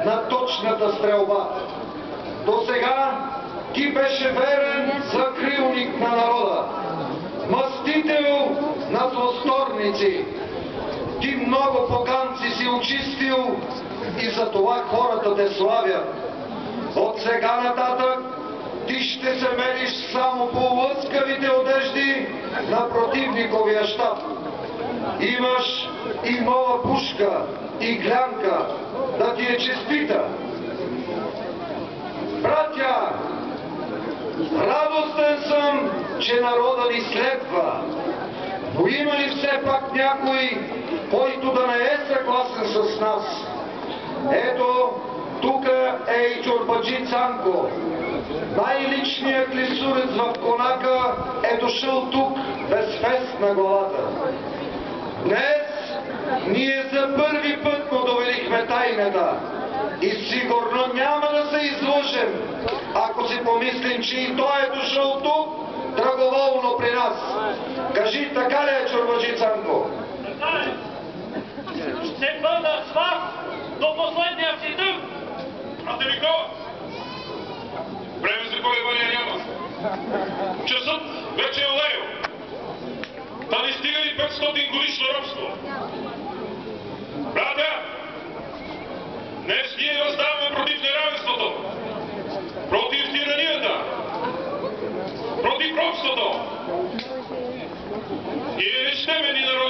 на точната стрелба. До сега ти беше верен закрилник на народа, мъстител на злосторници. Ти много поганци си очистил и за това хората те славят. От сега нататък ти ще се мериш само по лъскавите одежди на противниковия щаб. Имаш и нова пушка и глянка, да ти е честита. Братя, радостен съм, че народа ни следва, но има ли все пак някой, който да не е съгласен с нас? Ето, тук е и чорбаджи Цанко. Най-личният клисурец в Конака е дошъл тук без фест на главата. Днес ние за първи път му доверихме тайната и сигурно няма да се излъжем, ако си помислим, че и той е дошъл тук драговолно при нас. Кажи, така ли е, чорбаджи Цанко? Така е. Ще бъда с вас до последния си дъх. Брате Никола, време за колебания няма. Часът вече е олеял. Та не стига ли 500 годишно робство? Братя, днес ние въздаваме против неравенството, против тиранията, против робството. Ние не щеме ни народ